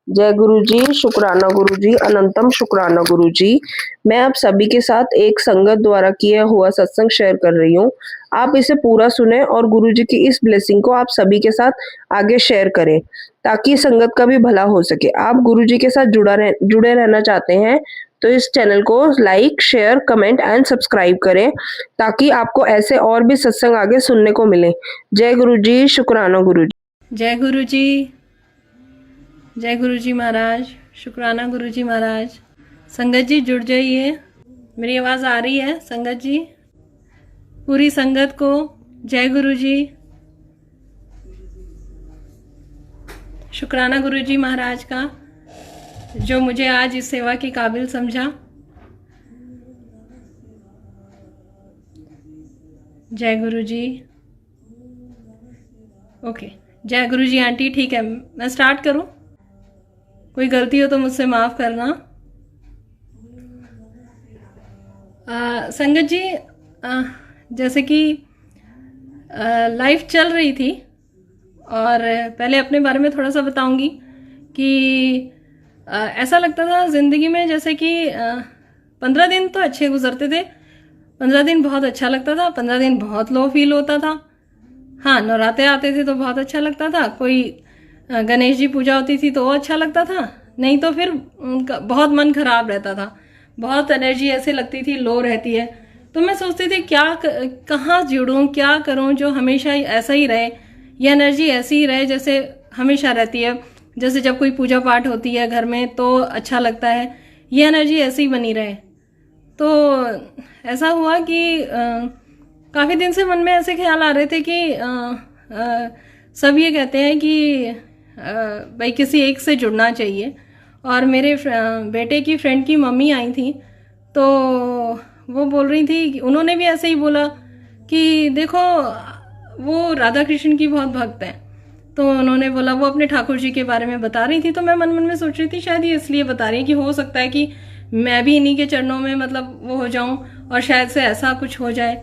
जय गुरु जी, शुक्राना गुरु जी, अनंतम शुक्राना गुरु जी। मैं आप सभी के साथ एक संगत द्वारा किया हुआ सत्संग शेयर कर रही हूँ। आप इसे पूरा सुने और गुरु जी की इस ब्लेसिंग को आप सभी के साथ आगे शेयर करें ताकि संगत का भी भला हो सके। आप गुरु जी के साथ जुड़े रहना चाहते हैं तो इस चैनल को like, share, comment and subscribe करें ताकि आपको ऐसे और भी सत्संग आगे सुनने को मिले। जय गुरु जी, शुक्राना गुरु जी। जय गुरु जी, जय गुरु जी महाराज, शुक्राना गुरु जी महाराज। संगत जी जुड़ जाइए। मेरी आवाज़ आ रही है संगत जी? पूरी संगत को जय गुरु जी, शुक्राना गुरु जी महाराज का जो मुझे आज इस सेवा के काबिल समझा। जय गुरु जी। ओके, जय गुरु जी आंटी। ठीक है, मैं स्टार्ट करूं? कोई गलती हो तो मुझसे माफ़ करना। संगत जी, जैसे कि लाइफ चल रही थी और पहले अपने बारे में थोड़ा सा बताऊंगी कि ऐसा लगता था ज़िंदगी में जैसे कि 15 दिन तो अच्छे गुजरते थे। 15 दिन बहुत अच्छा लगता था, 15 दिन बहुत लो फील होता था। हाँ, नवरात्रे आते थे तो बहुत अच्छा लगता था, कोई गणेश जी पूजा होती थी तो वो अच्छा लगता था, नहीं तो फिर बहुत मन खराब रहता था, बहुत एनर्जी ऐसे लगती थी लो रहती है। तो मैं सोचती थी क्या कहाँ जुड़ूं, क्या करूं जो हमेशा ऐसा ही रहे, ये एनर्जी ऐसी ही रहे जैसे हमेशा रहती है। जैसे जब कोई पूजा पाठ होती है घर में तो अच्छा लगता है, ये एनर्जी ऐसी ही बनी रहे। तो ऐसा हुआ कि काफ़ी दिन से मन में ऐसे ख्याल आ रहे थे कि सब ये कहते हैं कि भाई किसी एक से जुड़ना चाहिए। और मेरे बेटे की फ्रेंड की मम्मी आई थी तो वो बोल रही थी, उन्होंने भी ऐसे ही बोला कि देखो वो राधा कृष्ण की बहुत भक्त हैं। तो उन्होंने बोला, वो अपने ठाकुर जी के बारे में बता रही थी। तो मैं मन मन में सोच रही थी शायद ये इसलिए बता रही है कि हो सकता है कि मैं भी इन्हीं के चरणों में मतलब वो हो जाऊं और शायद से ऐसा कुछ हो जाए।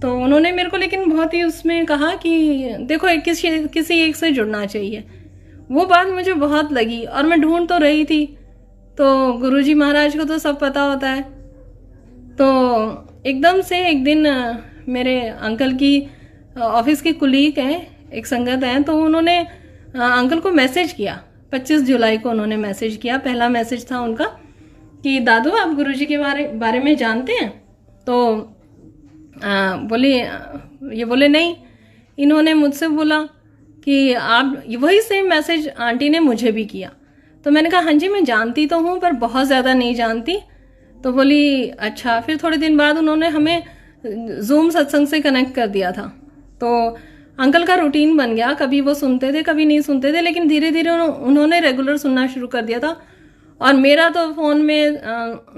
तो उन्होंने मेरे को लेकिन बहुत ही उसमें कहा कि देखो किसी एक से जुड़ना चाहिए। वो बात मुझे बहुत लगी और मैं ढूंढ तो रही थी। तो गुरुजी महाराज को तो सब पता होता है। तो एकदम से एक दिन मेरे अंकल की ऑफिस की कुलीग हैं, एक संगत हैं, तो उन्होंने अंकल को मैसेज किया। 25 जुलाई को उन्होंने मैसेज किया। पहला मैसेज था उनका कि दादू आप गुरुजी के बारे में जानते हैं? तो ये बोले नहीं। इन्होंने मुझसे बोला कि आप, वही सेम मैसेज आंटी ने मुझे भी किया। तो मैंने कहा हाँ जी मैं जानती तो हूँ पर बहुत ज़्यादा नहीं जानती। तो बोली अच्छा। फिर थोड़े दिन बाद उन्होंने हमें जूम सत्संग से कनेक्ट कर दिया था। तो अंकल का रूटीन बन गया, कभी वो सुनते थे कभी नहीं सुनते थे, लेकिन धीरे धीरे उन्होंने रेगुलर सुनना शुरू कर दिया था। और मेरा तो फ़ोन में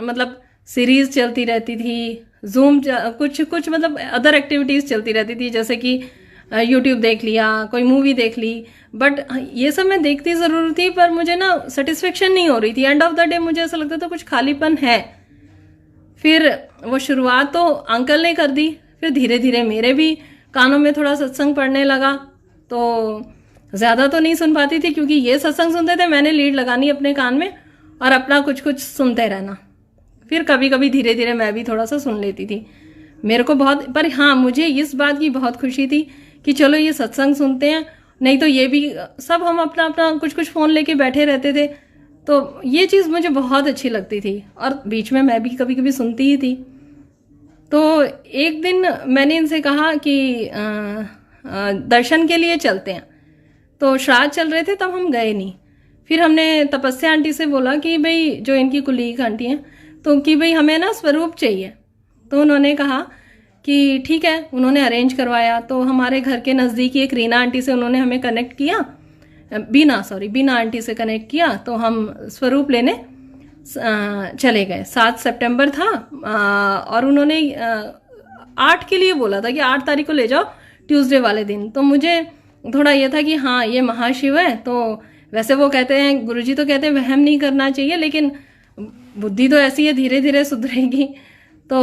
मतलब सीरीज़ चलती रहती थी, जूम कुछ कुछ मतलब अदर एक्टिविटीज़ चलती रहती थी, जैसे कि यूट्यूब देख लिया, कोई मूवी देख ली। बट ये सब मैं देखती ज़रूर थी पर मुझे ना सेटिस्फेक्शन नहीं हो रही थी। एंड ऑफ द डे मुझे ऐसा लगता था कुछ खालीपन है। फिर वो शुरुआत तो अंकल ने कर दी, फिर धीरे धीरे मेरे भी कानों में थोड़ा सत्संग पढ़ने लगा। तो ज़्यादा तो नहीं सुन पाती थी क्योंकि ये सत्संग सुनते थे, मैंने लीड लगानी अपने कान में और अपना कुछ कुछ सुनते रहना। फिर कभी कभी धीरे धीरे मैं भी थोड़ा सा सुन लेती थी। मेरे को बहुत, पर हाँ मुझे इस बात की बहुत खुशी थी कि चलो ये सत्संग सुनते हैं, नहीं तो ये भी सब हम अपना अपना कुछ कुछ फ़ोन लेके बैठे रहते थे। तो ये चीज़ मुझे बहुत अच्छी लगती थी और बीच में मैं भी कभी कभी सुनती ही थी। तो एक दिन मैंने इनसे कहा कि दर्शन के लिए चलते हैं। तो श्राद्ध चल रहे थे तब हम गए नहीं। फिर हमने तपस्या आंटी से बोला कि भाई, जो इनकी कुलीग आंटी हैं, तो कि भाई हमें ना स्वरूप चाहिए। तो उन्होंने कहा कि ठीक है, उन्होंने अरेंज करवाया। तो हमारे घर के नज़दीकी एक रीना आंटी से उन्होंने हमें कनेक्ट किया, बीना आंटी से कनेक्ट किया। तो हम स्वरूप लेने चले गए। 7 सितंबर था और उन्होंने 8 के लिए बोला था कि 8 तारीख को ले जाओ, ट्यूसडे वाले दिन। तो मुझे थोड़ा ये था कि हाँ ये महाशिव है, तो वैसे वो कहते हैं, गुरुजी तो कहते हैं वहम नहीं करना चाहिए, लेकिन बुद्धि तो ऐसी है धीरे धीरे सुधरेगी। तो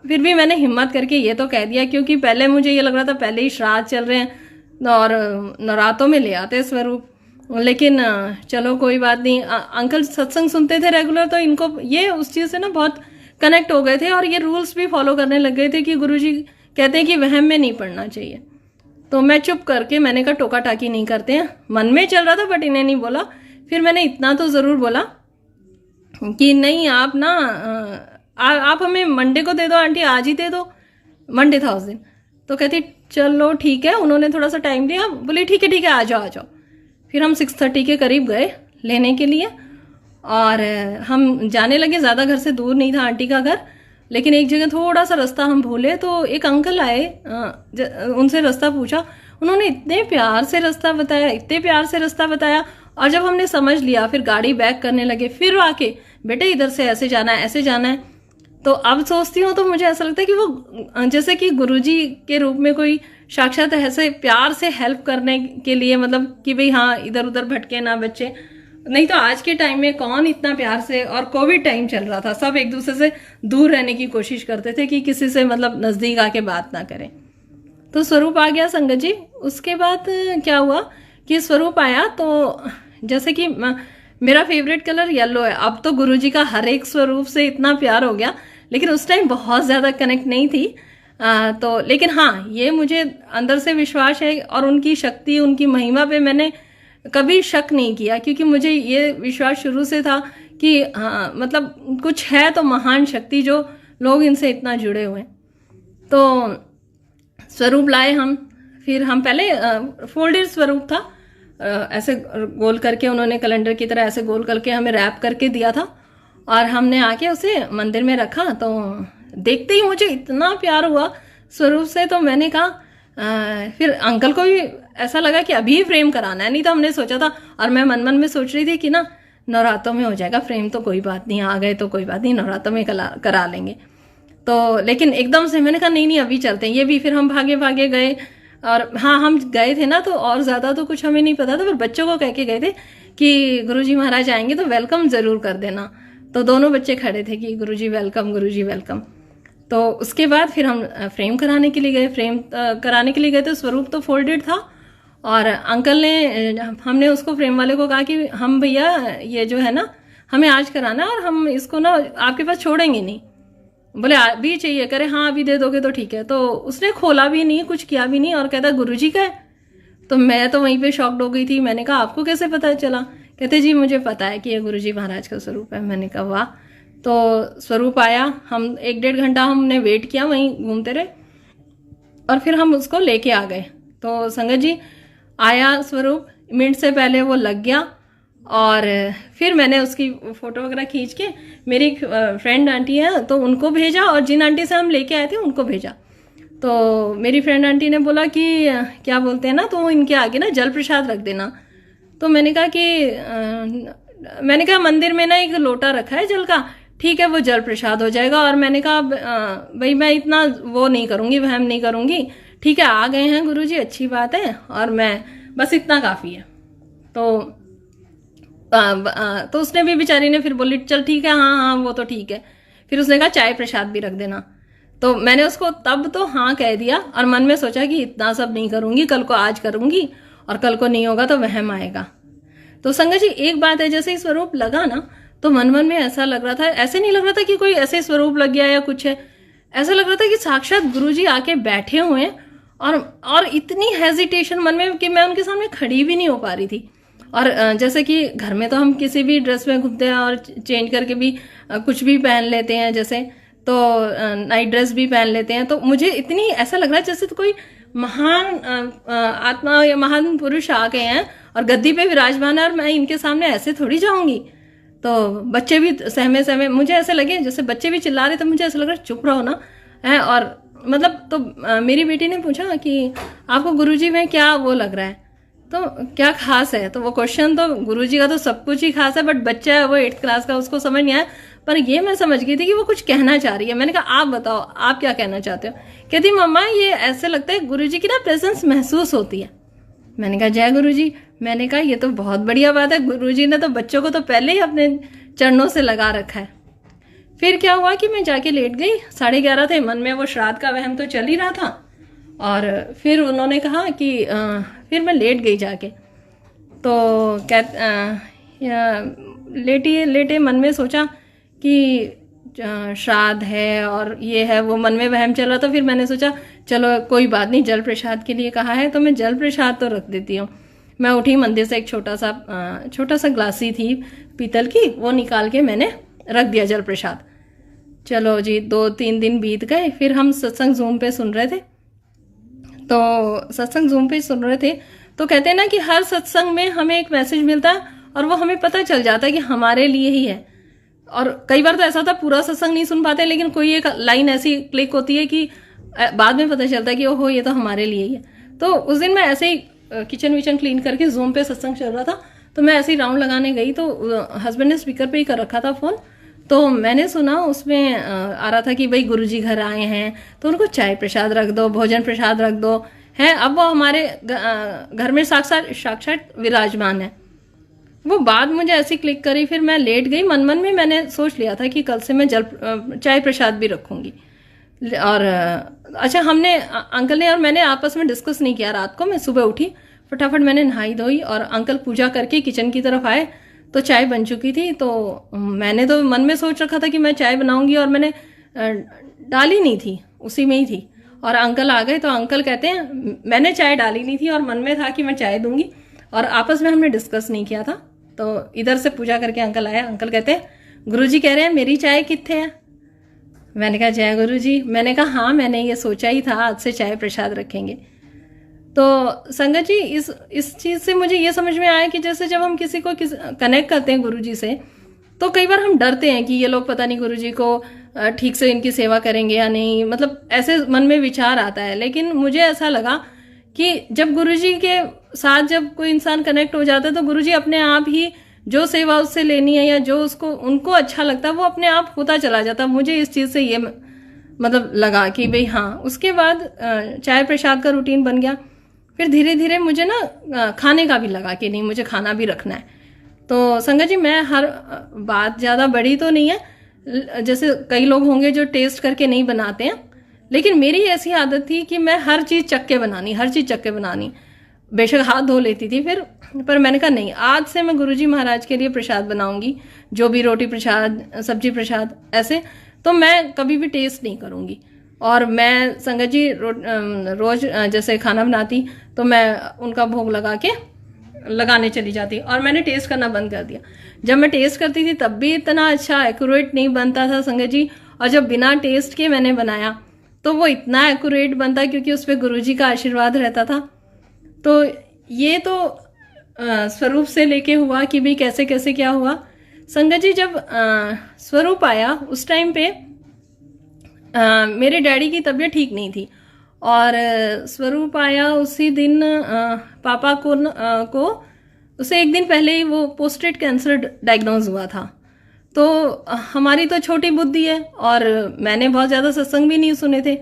फिर भी मैंने हिम्मत करके ये तो कह दिया, क्योंकि पहले मुझे ये लग रहा था पहले ही श्राद्ध चल रहे हैं और नवरात्रों में ले आते स्वरूप। लेकिन चलो कोई बात नहीं। अंकल सत्संग सुनते थे रेगुलर, तो इनको ये उस चीज़ से ना बहुत कनेक्ट हो गए थे और ये रूल्स भी फॉलो करने लग गए थे कि गुरुजी कहते हैं कि वहम में नहीं पढ़ना चाहिए। तो मैं चुप करके, मैंने कहा टोका टाकी नहीं करते हैं, मन में चल रहा था बट इन्हें नहीं बोला। फिर मैंने इतना तो ज़रूर बोला कि नहीं आप ना आप हमें मंडे को दे दो आंटी, आज ही दे दो। मंडे था उस दिन। तो कहती चलो ठीक है, उन्होंने थोड़ा सा टाइम दिया, बोली ठीक है आ जाओ आ जाओ। फिर हम 6:30 के करीब गए लेने के लिए और हम जाने लगे। ज़्यादा घर से दूर नहीं था आंटी का घर, लेकिन एक जगह थोड़ा सा रास्ता हम भूले तो एक अंकल आए, उनसे रास्ता पूछा। उन्होंने इतने प्यार से रास्ता बताया, इतने प्यार से रास्ता बताया। और जब हमने समझ लिया फिर गाड़ी बैक करने लगे, फिर आके बेटे इधर से ऐसे जाना है ऐसे जाना है। तो अब सोचती हूँ तो मुझे ऐसा लगता है कि वो जैसे कि गुरुजी के रूप में कोई साक्षात ऐसे प्यार से हेल्प करने के लिए, मतलब कि भाई हाँ इधर उधर भटके ना बच्चे। नहीं तो आज के टाइम में कौन इतना प्यार से, और कोविड टाइम चल रहा था, सब एक दूसरे से दूर रहने की कोशिश करते थे कि किसी से मतलब नज़दीक आके बात ना करें। तो स्वरूप आ गया संगत जी। उसके बाद क्या हुआ कि स्वरूप आया तो जैसे कि मेरा फेवरेट कलर येलो है। अब तो गुरुजी का हर एक स्वरूप से इतना प्यार हो गया, लेकिन उस टाइम बहुत ज़्यादा कनेक्ट नहीं थी। तो लेकिन हाँ, ये मुझे अंदर से विश्वास है और उनकी शक्ति, उनकी महिमा पे मैंने कभी शक नहीं किया, क्योंकि मुझे ये विश्वास शुरू से था कि हाँ मतलब कुछ है तो महान शक्ति जो लोग इनसे इतना जुड़े हुए हैं। तो स्वरूप लाए हम। फिर हम पहले फोल्डेड स्वरूप था, ऐसे गोल करके उन्होंने कैलेंडर की तरह ऐसे गोल करके हमें रैप करके दिया था और हमने आके उसे मंदिर में रखा। तो देखते ही मुझे इतना प्यार हुआ स्वरूप से, तो मैंने कहा फिर अंकल को भी ऐसा लगा कि अभी ही फ्रेम कराना है। नहीं तो हमने सोचा था, और मैं मन मन में सोच रही थी कि ना नवरात्रों में हो जाएगा फ्रेम, तो कोई बात नहीं, आ गए तो कोई बात नहीं, नवरात्रों में करा लेंगे। तो लेकिन एकदम से मैंने कहा नहीं अभी चलते हैं। ये भी फिर हम भागे भागे गए। और हाँ, हम गए थे ना तो और ज़्यादा तो कुछ हमें नहीं पता था, पर बच्चों को कह के गए थे कि गुरुजी महाराज आएंगे तो वेलकम ज़रूर कर देना। तो दोनों बच्चे खड़े थे कि गुरुजी वेलकम, गुरुजी वेलकम। तो उसके बाद फिर हम फ्रेम कराने के लिए गए। फ्रेम कराने के लिए गए तो स्वरूप तो फोल्डेड था और अंकल ने, हमने उसको फ्रेम वाले को कहा कि हम भैया ये जो है ना हमें आज कराना और हम इसको ना आपके पास छोड़ेंगे नहीं। बोले अभी चाहिए? करे हाँ अभी दे दोगे तो ठीक है। तो उसने खोला भी नहीं, कुछ किया भी नहीं और कहता गुरुजी का है। तो मैं तो वहीं पे शॉक्ड हो गई थी। मैंने कहा आपको कैसे पता चला? कहते जी मुझे पता है कि ये गुरुजी महाराज का स्वरूप है। मैंने कहा वाह। तो स्वरूप आया, हम 1-1.5 घंटा हमने वेट किया, वहीं घूमते रहे और फिर हम उसको लेके आ गए। तो संगत जी आया स्वरूप, मिनट से पहले वो लग गया और फिर मैंने उसकी फ़ोटो वगैरह खींच के मेरी एक फ्रेंड आंटी है तो उनको भेजा और जिन आंटी से हम लेके आए थे उनको भेजा। तो मेरी फ्रेंड आंटी ने बोला कि क्या बोलते हैं ना, तो इनके आगे ना जल प्रसाद रख देना। तो मैंने कहा कि मैंने कहा मंदिर में ना एक लोटा रखा है जल का, ठीक है वो जल प्रसाद हो जाएगा। और मैंने कहा भाई मैं इतना वो नहीं करूँगी, वहम नहीं करूँगी, ठीक है आ गए हैं गुरुजी अच्छी बात है और मैं बस इतना काफ़ी है। तो उसने भी बेचारी ने फिर बोली चल ठीक है हाँ हाँ वो तो ठीक है। फिर उसने कहा चाय प्रसाद भी रख देना। तो मैंने उसको तब तो हाँ कह दिया और मन में सोचा कि इतना सब नहीं करूँगी, कल को आज करूँगी और कल को नहीं होगा तो वहम आएगा। तो संगत जी एक बात है, जैसे ही स्वरूप लगा ना तो मन मन में ऐसा लग रहा था, ऐसे नहीं लग रहा था कि कोई ऐसे स्वरूप लग गया या कुछ है, ऐसा लग रहा था कि साक्षात गुरुजी आके बैठे हुए हैं। और इतनी हेजिटेशन मन में कि मैं उनके सामने खड़ी भी नहीं हो पा रही थी। और जैसे कि घर में तो हम किसी भी ड्रेस में घूमते हैं और चेंज करके भी कुछ भी पहन लेते हैं, जैसे तो नाइट ड्रेस भी पहन लेते हैं। तो मुझे इतनी ऐसा लग रहा है जैसे तो कोई महान आत्मा या महान पुरुष आ गए हैं और गद्दी पे विराजमान है और मैं इनके सामने ऐसे थोड़ी जाऊंगी। तो बच्चे भी सहमे सहमे मुझे ऐसे लगे, जैसे बच्चे भी चिल्ला रहे थे, मुझे ऐसा लग रहा है चुप रहो ना है। और मतलब तो मेरी बेटी ने पूछा कि आपको गुरुजी में क्या वो लग रहा है, तो क्या खास है? तो वो क्वेश्चन तो गुरुजी का तो सब कुछ ही खास है, बट बच्चा है वो 8th क्लास का, उसको समझ नहीं आया। पर ये मैं समझ गई थी कि वो कुछ कहना चाह रही है। मैंने कहा आप बताओ आप क्या कहना चाहते हो? कहती मम्मा ये ऐसे लगता है गुरुजी की ना प्रेजेंस महसूस होती है। मैंने कहा जय गुरुजी। मैंने कहा ये तो बहुत बढ़िया बात है, गुरुजी ने तो बच्चों को तो पहले ही अपने चरणों से लगा रखा है। फिर क्या हुआ कि मैं जाके लेट गई, 11:30 थे, मन में वो श्राद्ध का वहम तो चल ही रहा था। और फिर उन्होंने कहा कि फिर मैं लेट गई जाके। तो लेटे लेटे मन में सोचा कि श्राद्ध है और ये है, वो मन में वहम चल रहा था। फिर मैंने सोचा चलो कोई बात नहीं, जल प्रसाद के लिए कहा है तो मैं जल प्रसाद तो रख देती हूँ। मैं उठी, मंदिर से एक छोटा सा ग्लासी थी पीतल की, वो निकाल के मैंने रख दिया जल प्रसाद। चलो जी 2-3 दिन बीत गए। फिर हम सत्संग जूम पे सुन रहे थे, तो सत्संग जूम पे सुन रहे थे तो कहते हैं ना कि हर सत्संग में हमें एक मैसेज मिलता है और वो हमें पता चल जाता है कि हमारे लिए ही है। और कई बार तो ऐसा था पूरा सत्संग नहीं सुन पाते, लेकिन कोई एक लाइन ऐसी क्लिक होती है कि बाद में पता चलता है कि ओहो ये तो हमारे लिए ही है। तो उस दिन मैं ऐसे ही किचन विचन क्लीन करके जूम पे सत्संग चल रहा था, तो मैं ऐसे ही राउंड लगाने गई तो हस्बैंड ने स्पीकर पे ही कर रखा था फोन। तो मैंने सुना उसमें आ रहा था कि भाई गुरुजी घर आए हैं तो उनको चाय प्रसाद रख दो, भोजन प्रसाद रख दो है। अब वो हमारे घर में साक्षात विराजमान है। वो बात मुझे ऐसी क्लिक करी, फिर मैं लेट गई। मन मन में मैंने सोच लिया था कि कल से मैं चाय प्रसाद भी रखूंगी। और अच्छा, हमने अंकल ने और मैंने आपस में डिस्कस नहीं किया रात को। मैं सुबह उठी, फटाफट मैंने नहाई धोई और अंकल पूजा करके किचन की तरफ आए तो चाय बन चुकी थी। तो मैंने तो मन में सोच रखा था कि मैं चाय बनाऊंगी और मैंने डाली नहीं थी, उसी में ही थी। और अंकल आ गए तो अंकल कहते हैं मैंने चाय डाली नहीं थी और मन में था कि मैं चाय दूंगी, और आपस में हमने डिस्कस नहीं किया था। तो इधर से पूजा करके अंकल आया। अंकल कहते हैं गुरुजी कह रहे हैं मेरी चाय कित्थे है। मैंने कहा जय गुरुजी। मैंने कहा हाँ, मैंने ये सोचा ही था आज से चाय प्रसाद रखेंगे। तो संगत जी, इस चीज़ से मुझे ये समझ में आया कि जैसे जब हम किसी को कनेक्ट करते हैं गुरुजी से, तो कई बार हम डरते हैं कि ये लोग पता नहीं गुरुजी को ठीक से इनकी सेवा करेंगे या नहीं, मतलब ऐसे मन में विचार आता है। लेकिन मुझे ऐसा लगा कि जब गुरुजी के साथ जब कोई इंसान कनेक्ट हो जाता है तो गुरुजी अपने आप ही जो सेवा उससे लेनी है या जो उनको अच्छा लगता है वो अपने आप होता चला जाता। मुझे इस चीज़ से ये मतलब लगा कि भाई हाँ। उसके बाद चाय प्रसाद का रूटीन बन गया। फिर धीरे धीरे मुझे ना खाने का भी लगा कि नहीं, मुझे खाना भी रखना है। तो संगत जी, मैं हर बात ज़्यादा बड़ी तो नहीं है, जैसे कई लोग होंगे जो टेस्ट करके नहीं बनाते हैं, लेकिन मेरी ऐसी आदत थी कि मैं हर चीज़ चक्के बनानी। बेशक हाथ धो लेती थी फिर, पर मैंने कहा नहीं, आज से मैं गुरुजी महाराज के लिए प्रसाद बनाऊंगी, जो भी रोटी प्रसाद, सब्जी प्रसाद, ऐसे तो मैं कभी भी टेस्ट नहीं करूंगी। और मैं संगत जी रोज जैसे खाना बनाती तो मैं उनका भोग लगाने चली जाती, और मैंने टेस्ट करना बंद कर दिया। जब मैं टेस्ट करती थी तब भी इतना अच्छा एक्यूरेट नहीं बनता था संगत जी, और जब बिना टेस्ट के मैंने बनाया तो वो इतना एक्यूरेट बनता, क्योंकि उस पर गुरुजी का आशीर्वाद रहता था। तो ये तो स्वरूप से लेके हुआ कि भाई कैसे कैसे क्या हुआ। संगत जी, जब स्वरूप आया उस टाइम पे मेरे डैडी की तबीयत ठीक नहीं थी, और स्वरूप आया उसी दिन पापा को उसे एक दिन पहले ही वो प्रोस्टेट कैंसर डायग्नोज हुआ था। तो हमारी तो छोटी बुद्धि है और मैंने बहुत ज़्यादा सत्संग भी नहीं सुने थे।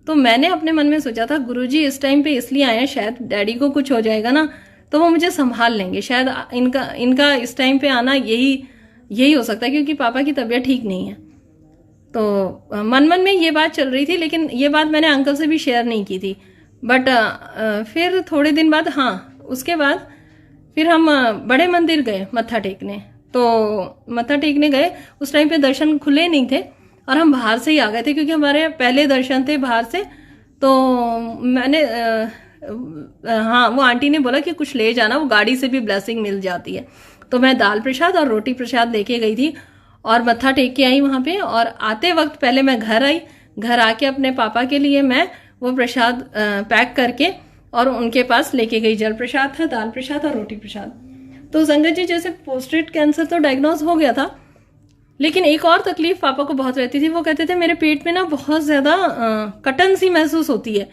तो मैंने अपने मन में सोचा था गुरुजी इस टाइम पे इसलिए आए हैं, शायद डैडी को कुछ हो जाएगा ना तो वो मुझे संभाल लेंगे, शायद इनका इस टाइम पे आना यही हो सकता है, क्योंकि पापा की तबीयत ठीक नहीं है। तो मन में ये बात चल रही थी, लेकिन ये बात मैंने अंकल से भी शेयर नहीं की थी। बट फिर थोड़े दिन बाद, हाँ, उसके बाद फिर हम बड़े मंदिर गए मत्था टेकने। तो मत्था टेकने गए, उस टाइम पे दर्शन खुले नहीं थे और हम बाहर से ही आ गए थे, क्योंकि हमारे पहले दर्शन थे बाहर से। तो मैंने हाँ, वो आंटी ने बोला कि कुछ ले जाना, वो गाड़ी से भी ब्लेसिंग मिल जाती है। तो मैं दाल प्रसाद और रोटी प्रसाद लेके गई थी और मत्था टेक के आई वहाँ पे। और आते वक्त पहले मैं घर आई, घर आके अपने पापा के लिए मैं वो प्रसाद पैक करके और उनके पास लेके गई। जल प्रसाद था, दाल प्रसाद और रोटी प्रसाद। तो संगत जी, जैसे प्रोस्टेट कैंसर तो डायग्नोज हो गया था, लेकिन एक और तकलीफ पापा को बहुत रहती थी। वो कहते थे मेरे पेट में ना बहुत ज़्यादा कटन सी महसूस होती है,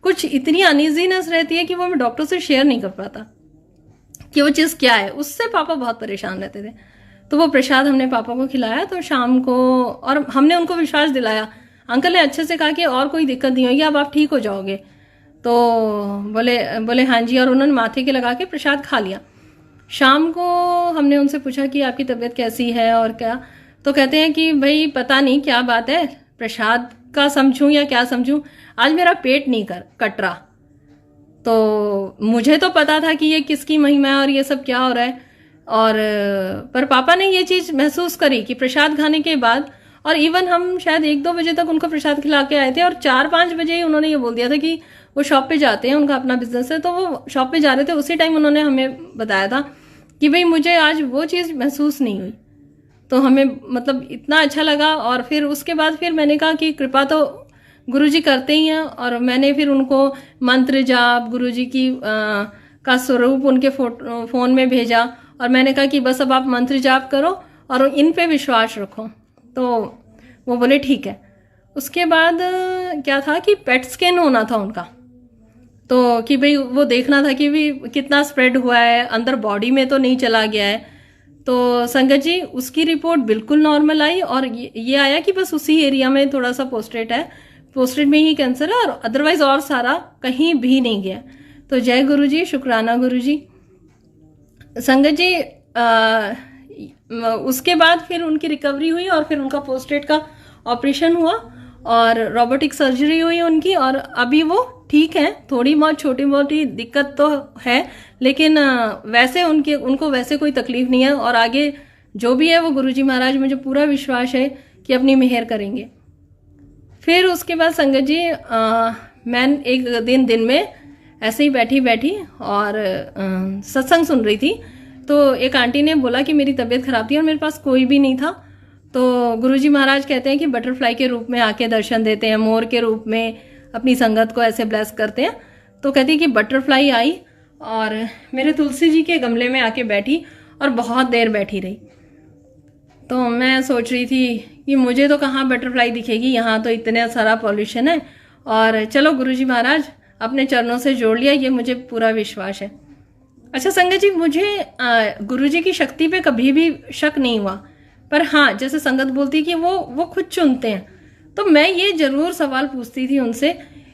कुछ इतनी अनइजीनेस रहती है कि वो मैं डॉक्टर से शेयर नहीं कर पाता कि वो चीज़ क्या है। उससे पापा बहुत परेशान रहते थे। तो वो प्रसाद हमने पापा को खिलाया तो शाम को, और हमने उनको विश्वास दिलाया। अंकल ने अच्छे से कहा कि और कोई दिक्कत नहीं होगी, अब आप ठीक हो जाओगे। तो बोले हाँ जी, और उन्होंने माथे के लगा के प्रसाद खा लिया। शाम को हमने उनसे पूछा कि आपकी तबीयत कैसी है और क्या, तो कहते हैं कि भाई पता नहीं क्या बात है, प्रसाद का समझूं या क्या समझूं, आज मेरा पेट नहीं कट रहा। तो मुझे तो पता था कि ये किसकी महिमा है और ये सब क्या हो रहा है, और पर पापा ने ये चीज़ महसूस करी कि प्रसाद खाने के बाद, और इवन हम शायद 1-2 बजे तक उनको प्रसाद खिला के आए थे, और 4-5 बजे ही उन्होंने ये बोल दिया था कि वो शॉप पे जाते हैं, उनका अपना बिजनेस है, तो वो शॉप पे जा रहे थे। उसी टाइम उन्होंने हमें बताया था कि भाई मुझे आज वो चीज़ महसूस नहीं हुई। तो हमें मतलब इतना अच्छा लगा। और फिर उसके बाद फिर मैंने कहा कि कृपा तो गुरुजी करते ही हैं, और मैंने फिर उनको मंत्र जाप गुरुजी की का स्वरूप उनके फ़ोन में भेजा, और मैंने कहा कि बस अब आप मंत्र जाप करो और इन पे विश्वास रखो। तो वो बोले ठीक है। उसके बाद क्या था कि पेट स्कैन होना था उनका, तो कि भाई वो देखना था कि भी कितना स्प्रेड हुआ है, अंदर बॉडी में तो नहीं चला गया है। तो संगत जी उसकी रिपोर्ट बिल्कुल नॉर्मल आई, और ये आया कि बस उसी एरिया में थोड़ा सा पोस्टेट है, पोस्टेट में ही कैंसर है, और अदरवाइज और सारा कहीं भी नहीं गया। तो जय गुरुजी, शुक्राना गुरुजी। संगत जी उसके बाद फिर उनकी रिकवरी हुई, और फिर उनका पोस्टेट का ऑपरेशन हुआ और रोबोटिक सर्जरी हुई उनकी, और अभी वो ठीक है। थोड़ी बहुत छोटी मोटी दिक्कत तो है, लेकिन वैसे उनको वैसे कोई तकलीफ नहीं है, और आगे जो भी है वो गुरुजी महाराज मुझे पूरा विश्वास है कि अपनी मेहर करेंगे। फिर उसके बाद संगत जी मैं एक दिन में ऐसे ही बैठी और सत्संग सुन रही थी, तो एक आंटी ने बोला कि मेरी तबीयत खराब थी और मेरे पास कोई भी नहीं था। तो गुरुजी महाराज कहते हैं कि बटरफ्लाई के रूप में आके दर्शन देते हैं, मोर के रूप में अपनी संगत को ऐसे ब्लेस करते हैं। तो कहती है कि बटरफ्लाई आई और मेरे तुलसी जी के गमले में आके बैठी, और बहुत देर बैठी रही। तो मैं सोच रही थी कि मुझे तो कहाँ बटरफ्लाई दिखेगी, यहाँ तो इतना सारा पॉल्यूशन है। और चलो गुरुजी महाराज अपने चरणों से जोड़ लिया, ये मुझे पूरा विश्वास है। अच्छा संगत जी, मुझे गुरुजी की शक्ति पे कभी भी शक नहीं हुआ, पर हाँ जैसे संगत बोलती कि वो खुद चुनते हैं, तो मैं ये जरूर सवाल पूछती थी उनसे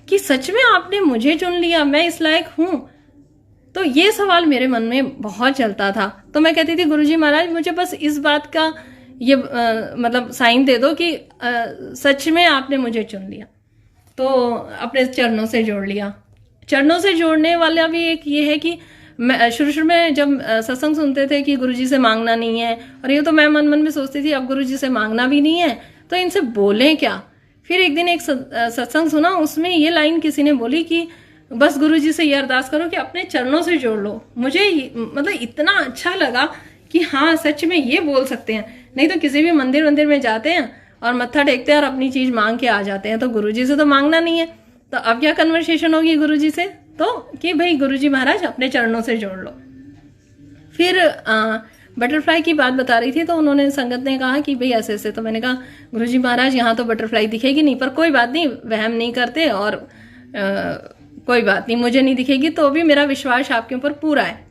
कि सच में आपने मुझे चुन लिया, मैं इस लायक हूँ? तो ये सवाल मेरे मन में बहुत चलता था। तो मैं कहती थी गुरुजी महाराज मुझे बस इस बात का ये मतलब साइन दे दो कि सच में आपने मुझे चुन लिया। तो अपने चरणों से जोड़ लिया। चरणों से जोड़ने वाला भी एक ये है कि मैं शुरू में जब सत्संग सुनते थे कि गुरुजी से मांगना नहीं है, और ये तो मैं मन में सोचती थी अब गुरुजी से मांगना भी नहीं है तो इनसे बोलें क्या। फिर एक दिन एक सत्संग सुना, उसमें ये लाइन किसी ने बोली कि बस गुरुजी से ये अरदास करो कि अपने चरणों से जोड़ लो। मुझे मतलब इतना अच्छा लगा कि हाँ सच में ये बोल सकते हैं। नहीं तो किसी भी मंदिर में जाते हैं और मत्था टेकते हैं और अपनी चीज मांग के आ जाते हैं, तो गुरुजी से तो मांगना नहीं है। तो अब क्या कन्वर्सेशन होगी गुरुजी से, तो कि भाई गुरुजी महाराज अपने चरणों से जोड़ लो। फिर बटरफ्लाई की बात बता रही थी, तो उन्होंने संगत ने कहा कि भाई ऐसे ऐसे, तो मैंने कहा गुरुजी महाराज यहाँ तो बटरफ्लाई दिखेगी नहीं, पर कोई बात नहीं, वहम नहीं करते, और कोई बात नहीं, मुझे नहीं दिखेगी तो भी मेरा विश्वास आपके ऊपर पूरा है।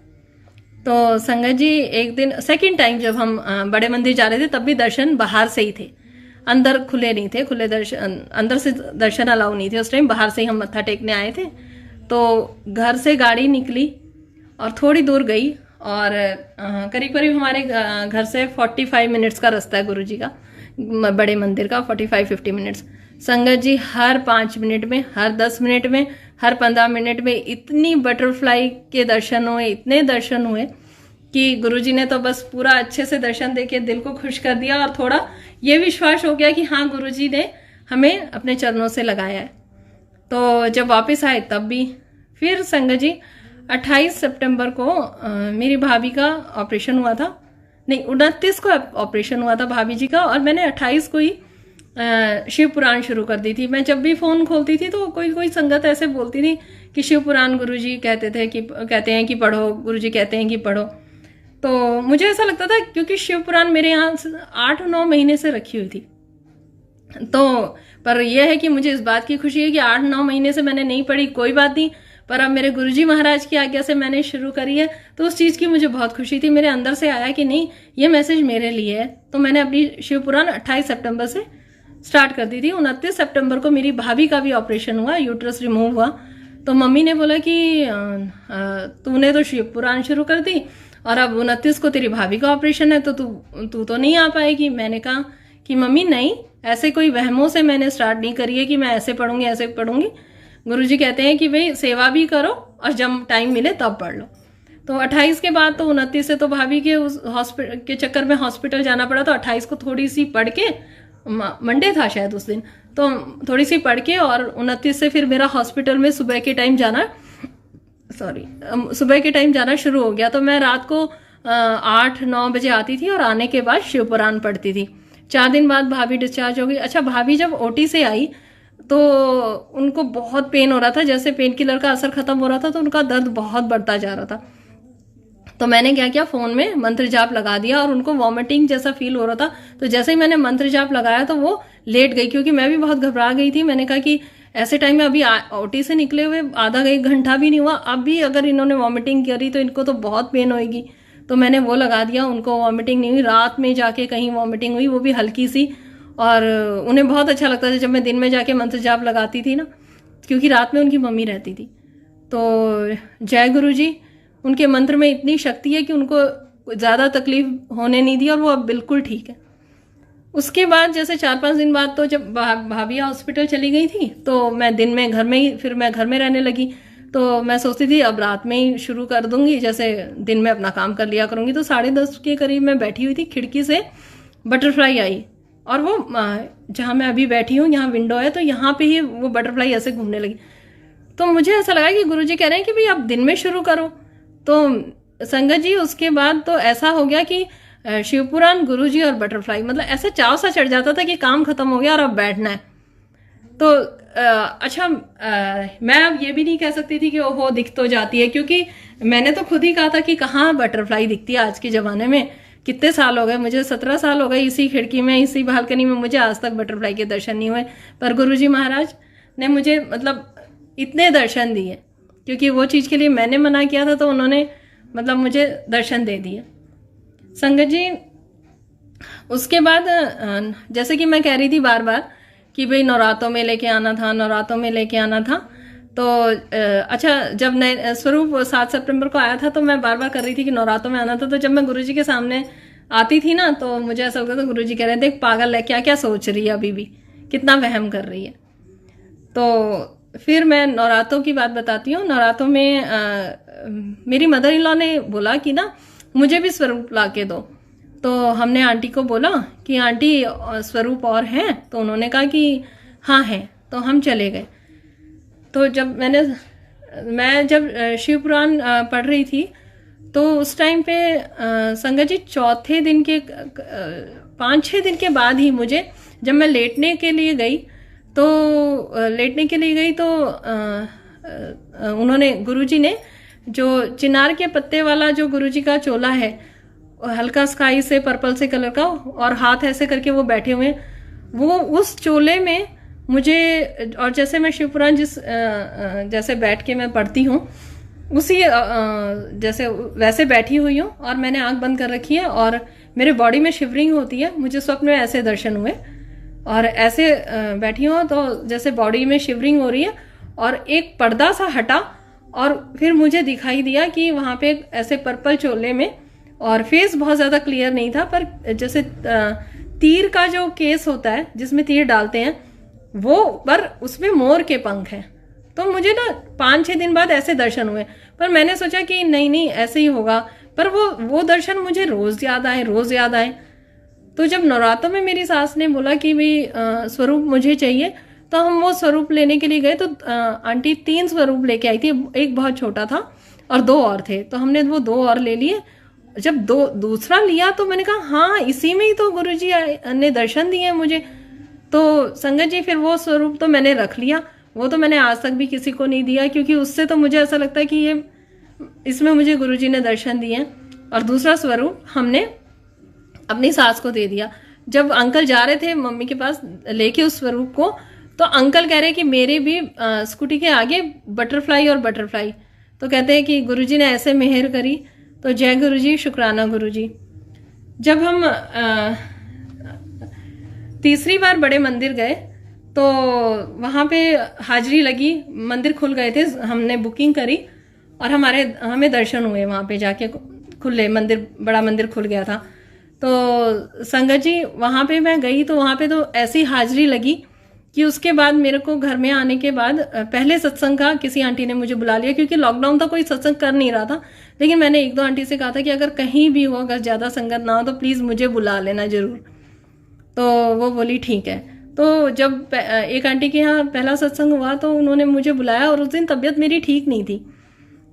तो संगत जी एक दिन सेकंड टाइम जब हम बड़े मंदिर जा रहे थे, तब भी दर्शन बाहर से ही थे, अंदर खुले नहीं थे। खुले दर्शन, अंदर से दर्शन अलाउ नहीं थे उस टाइम, बाहर से ही हम मत्था टेकने आए थे। तो घर से गाड़ी निकली और थोड़ी दूर गई, और करीब करीब हमारे घर से 45 मिनट्स का रास्ता है गुरुजी का, बड़े मंदिर का 45-50 मिनट्स। संगत जी हर 5 मिनट में, हर 10 मिनट में, हर 15 मिनट में इतनी बटरफ्लाई के दर्शन हुए, इतने दर्शन हुए कि गुरुजी ने तो बस पूरा अच्छे से दर्शन देके दिल को खुश कर दिया, और थोड़ा ये विश्वास हो गया कि हाँ गुरुजी ने हमें अपने चरणों से लगाया है। तो जब वापस आए तब भी फिर संगत जी 28 सितंबर को मेरी भाभी का ऑपरेशन हुआ था, नहीं 29 को ऑपरेशन हुआ था भाभी जी का, और मैंने 28 को ही शिव पुराण शुरू कर दी थी। मैं जब भी फोन खोलती थी तो कोई संगत ऐसे बोलती थी कि शिव पुराण गुरुजी कहते हैं कि पढ़ो, गुरुजी कहते हैं कि पढ़ो। तो मुझे ऐसा लगता था क्योंकि शिव पुराण मेरे यहाँ 8-9 महीने से रखी हुई थी, तो पर यह है कि मुझे इस बात की खुशी है कि 8-9 महीने से मैंने नहीं पढ़ी, कोई बात नहीं, पर अब मेरे गुरुजी महाराज की आज्ञा से मैंने शुरू करी है, तो उस चीज़ की मुझे बहुत खुशी थी। मेरे अंदर से आया कि नहीं ये मैसेज मेरे लिए है, तो मैंने अपनी शिव पुराण 28 सितंबर से स्टार्ट कर दी थी। 29 सितंबर को मेरी भाभी का भी ऑपरेशन हुआ, यूट्रस रिमूव हुआ। तो मम्मी ने बोला कि तूने तो शिव पुराण शुरू कर दी और अब 29 को तेरी भाभी का ऑपरेशन है, तो तू तो नहीं आ पाएगी। मैंने कहा कि मम्मी नहीं, ऐसे कोई वहमों से मैंने स्टार्ट नहीं करी है कि मैं ऐसे पढ़ूंगी ऐसे पढ़ूंगी। गुरुजी कहते हैं कि भाई सेवा भी करो और जब टाइम मिले तब पढ़ लो। तो 28 के बाद तो 29 से तो भाभी के उस हॉस्पिटल के चक्कर में हॉस्पिटल जाना पड़ा। तो 28 को थोड़ी सी पढ़ के, मंडे था शायद उस दिन, तो थोड़ी सी पढ़ के और 29 से फिर मेरा हॉस्पिटल में सुबह के टाइम जाना शुरू हो गया। तो मैं रात को 8-9 बजे आती थी और आने के बाद शिवपुराण पढ़ती थी। 4 दिन बाद भाभी डिस्चार्ज हो गई। अच्छा, भाभी जब ओटी से आई तो उनको बहुत पेन हो रहा था, जैसे पेन किलर का असर खत्म हो रहा था तो उनका दर्द बहुत बढ़ता जा रहा था। तो मैंने क्या किया, फोन में मंत्र जाप लगा दिया और उनको वॉमिटिंग जैसा फील हो रहा था। तो जैसे ही मैंने मंत्र जाप लगाया तो वो लेट गई, क्योंकि मैं भी बहुत घबरा गई थी। मैंने कहा कि ऐसे टाइम में अभी ओटी से निकले हुए आधा 1 घंटा भी नहीं हुआ, अब भी अगर इन्होंने वॉमिटिंग करी तो इनको तो बहुत पेन होएगी। तो मैंने वो लगा दिया, उनको वॉमिटिंग नहीं हुई। रात में जाके कहीं वॉमिटिंग हुई, वो भी हल्की सी, और उन्हें बहुत अच्छा लगता था जब मैं दिन में जाके मंत्र जाप लगाती थी ना, क्योंकि रात में उनकी मम्मी रहती थी। तो जय गुरु जी, उनके मंत्र में इतनी शक्ति है कि उनको ज़्यादा तकलीफ होने नहीं दी और वो अब बिल्कुल ठीक है। उसके बाद जैसे 4-5 दिन बाद तो जब भाभी हॉस्पिटल चली गई थी तो मैं दिन में घर में ही, फिर मैं घर में रहने लगी। तो मैं सोचती थी अब रात में ही शुरू कर दूंगी, जैसे दिन में अपना काम कर लिया करूंगी। तो 10:30 के करीब मैं बैठी हुई थी, खिड़की से बटरफ्लाई आई और वो जहाँ मैं अभी बैठी हूँ, यहाँ विंडो है, तो यहाँ पे ही वो बटरफ्लाई ऐसे घूमने लगी। तो मुझे ऐसा लगा कि गुरुजी कह रहे हैं कि भाई आप दिन में शुरू करो। तो संगत जी, उसके बाद तो ऐसा हो गया कि शिवपुराण, गुरुजी और बटरफ्लाई, मतलब ऐसा चाव सा चढ़ जाता था कि काम खत्म हो गया और अब बैठना है। तो अच्छा, मैं अब ये भी नहीं कह सकती थी कि ओहो दिख तो जाती है, क्योंकि मैंने तो खुद ही कहा था कि कहाँ बटरफ्लाई दिखती है आज के ज़माने में। कितने साल हो गए मुझे, 17 साल हो गए इसी खिड़की में, इसी बालकनी में, मुझे आज तक बटरफ्लाई के दर्शन नहीं हुए। पर गुरुजी महाराज ने मुझे मतलब इतने दर्शन दिए, क्योंकि वो चीज़ के लिए मैंने मना किया था तो उन्होंने मतलब मुझे दर्शन दे दिए। संगत जी, उसके बाद जैसे कि मैं कह रही थी बार बार कि भाई नवरातों में लेके आना था, नवरातों में लेके आना था। तो अच्छा, जब नए स्वरूप 7 सितंबर को आया था तो मैं बार बार कर रही थी कि नवरातों में आना था। तो जब मैं गुरुजी के सामने आती थी ना तो मुझे ऐसा लगता था गुरुजी कह रहे थे देख पागल है, क्या क्या सोच रही है, अभी भी कितना वहम कर रही है। तो फिर मैं नवरातों की बात बताती हूँ। नवरातों में मेरी मदर इन लॉ ने बोला कि ना मुझे भी स्वरूप ला के दो। तो हमने आंटी को बोला कि आंटी स्वरूप और हैं? तो उन्होंने कहा कि हाँ हैं। तो हम चले गए। तो जब मैं जब शिवपुराण पढ़ रही थी तो उस टाइम पे संगत जी चौथे दिन के 5-6 दिन के बाद ही मुझे, जब मैं लेटने के लिए गई तो उन्होंने, गुरुजी ने, जो चिनार के पत्ते वाला जो गुरुजी का चोला है, हल्का स्काई से पर्पल से कलर का, और हाथ ऐसे करके वो बैठे हुए हैं, वो उस चोले में मुझे, और जैसे मैं शिवपुराण जैसे बैठ के मैं पढ़ती हूँ उसी जैसे वैसे बैठी हुई हूँ और मैंने आंख बंद कर रखी है और मेरे बॉडी में शिवरिंग होती है। मुझे स्वप्न में ऐसे दर्शन हुए और ऐसे बैठी हूँ तो जैसे बॉडी में शिवरिंग हो रही है और एक पर्दा सा हटा और फिर मुझे दिखाई दिया कि वहाँ पे ऐसे पर्पल चोले में, और फेस बहुत ज़्यादा क्लियर नहीं था, पर जैसे तीर का जो केस होता है जिसमें तीर डालते हैं वो, पर उसमें मोर के पंख हैं। तो मुझे ना 5-6 दिन बाद ऐसे दर्शन हुए, पर मैंने सोचा कि नहीं ऐसे ही होगा, पर वो दर्शन मुझे रोज़ याद आए। तो जब नवरात्रों में मेरी सास ने बोला कि भाई स्वरूप मुझे चाहिए, तो हम वो स्वरूप लेने के लिए गए। तो आंटी 3 स्वरूप लेके आई थी, एक बहुत छोटा था और 2 और थे। तो हमने वो 2 और ले लिए। जब दूसरा लिया तो मैंने कहा हाँ, इसी में ही तो गुरुजी ने दर्शन दिए मुझे। तो संगत जी, फिर वो स्वरूप तो मैंने रख लिया, वो तो मैंने आज तक भी किसी को नहीं दिया, क्योंकि उससे तो मुझे ऐसा लगता है कि इसमें मुझे गुरुजी ने दर्शन दिए। और दूसरा स्वरूप हमने अपनी सास को दे दिया। जब अंकल जा रहे थे मम्मी के पास लेके उस स्वरूप को, तो अंकल कह रहे कि मेरे भी स्कूटी के आगे बटरफ्लाई। तो कहते हैं कि गुरुजी ने ऐसे मेहर करी। तो जय गुरुजी, शुक्राना गुरुजी। जब हम तीसरी बार बड़े मंदिर गए तो वहाँ पे हाजिरी लगी, मंदिर खुल गए थे, हमने बुकिंग करी और हमें दर्शन हुए वहाँ पे जाके, खुले मंदिर, बड़ा मंदिर खुल गया था। तो संगत जी, वहाँ पे मैं गई तो वहाँ पे तो ऐसी हाजिरी लगी कि उसके बाद मेरे को घर में आने के बाद पहले सत्संग का किसी आंटी ने मुझे बुला लिया, क्योंकि लॉकडाउन था, कोई सत्संग कर नहीं रहा था। लेकिन मैंने एक दो आंटी से कहा था कि अगर कहीं भी हो, अगर ज़्यादा संगत ना हो तो प्लीज़ मुझे बुला लेना ज़रूर। तो वो बोली ठीक है। तो जब एक आंटी के यहाँ पहला सत्संग हुआ तो उन्होंने मुझे बुलाया, और उस दिन तबीयत मेरी ठीक नहीं थी,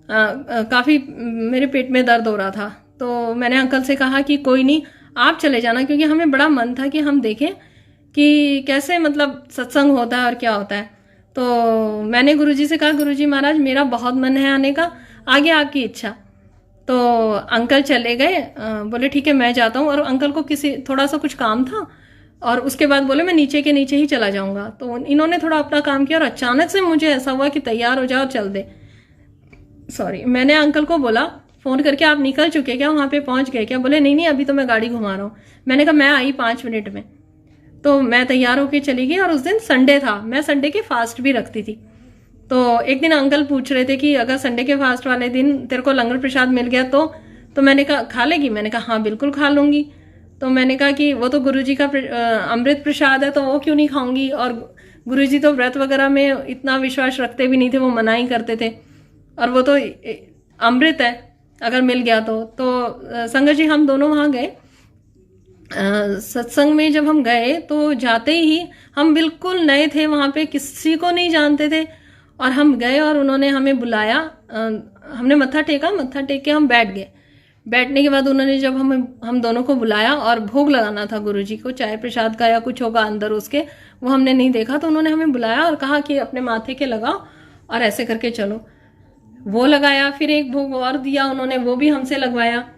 काफ़ी मेरे पेट में दर्द हो रहा था। तो मैंने अंकल से कहा कि कोई नहीं, आप चले जाना, क्योंकि हमें बड़ा मन था कि हम देखें कि कैसे मतलब सत्संग होता है और क्या होता है। तो मैंने गुरुजी से कहा, गुरुजी महाराज मेरा बहुत मन है आने का, आगे आपकी इच्छा। तो अंकल चले गए, बोले ठीक है मैं जाता हूँ, और अंकल को किसी थोड़ा सा कुछ काम था, और उसके बाद बोले मैं नीचे के नीचे ही चला जाऊँगा। तो इन्होंने थोड़ा अपना काम किया, और अचानक से मुझे ऐसा हुआ कि तैयार हो जाओ और चल दे। सॉरी, मैंने अंकल को बोला फ़ोन करके, आप निकल चुके क्या, वहाँ पे पहुँच गए क्या? बोले नहीं नहीं, अभी तो मैं गाड़ी घुमा रहा हूँ। मैंने कहा मैं आई 5 मिनट में। तो मैं तैयार होके चली गई, और उस दिन संडे था, मैं संडे के फास्ट भी रखती थी। तो एक दिन अंकल पूछ रहे थे कि अगर संडे के फास्ट वाले दिन तेरे को लंगर प्रसाद मिल गया तो मैंने कहा खा लेगी? मैंने कहा हाँ बिल्कुल खा लूँगी। तो मैंने कहा कि वो तो गुरुजी का अमृत प्रसाद है, तो वो क्यों नहीं खाऊंगी, और गुरुजी तो व्रत वगैरह में इतना विश्वास रखते भी नहीं थे, वो मना ही करते थे, और वो तो अमृत है अगर मिल गया तो संगत जी हम दोनों वहाँ गए। सत्संग में जब हम गए तो जाते ही हम बिल्कुल नए थे, वहाँ पे किसी को नहीं जानते थे, और हम गए और उन्होंने हमें बुलाया। हमने मत्था टेका, मत्था टेक के हम बैठ गए। बैठने के बाद उन्होंने जब हम दोनों को बुलाया, और भोग लगाना था गुरुजी को, चाय प्रसाद का या कुछ होगा अंदर उसके, वो हमने नहीं देखा। तो उन्होंने हमें बुलाया और कहा कि अपने माथे के लगाओ और ऐसे करके चलो। वो लगाया, फिर एक भोग और दिया उन्होंने, वो भी हमसे लगवाया।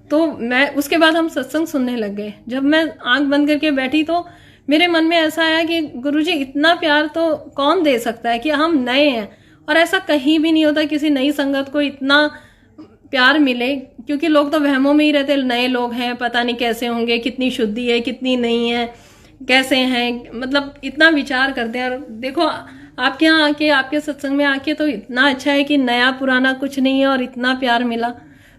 तो मैं उसके बाद हम सत्संग सुनने लग गए। जब मैं आंख बंद करके बैठी तो मेरे मन में ऐसा आया कि गुरुजी इतना प्यार तो कौन दे सकता है, कि हम नए हैं, और ऐसा कहीं भी नहीं होता किसी नई संगत को इतना प्यार मिले, क्योंकि लोग तो वहमों में ही रहते, नए लोग हैं पता नहीं कैसे होंगे, कितनी शुद्धि है कितनी नहीं है, कैसे हैं, मतलब इतना विचार करते हैं। और देखो आपके यहाँ आके, आपके सत्संग में आके तो इतना अच्छा है कि नया पुराना कुछ नहीं है, और इतना प्यार मिला।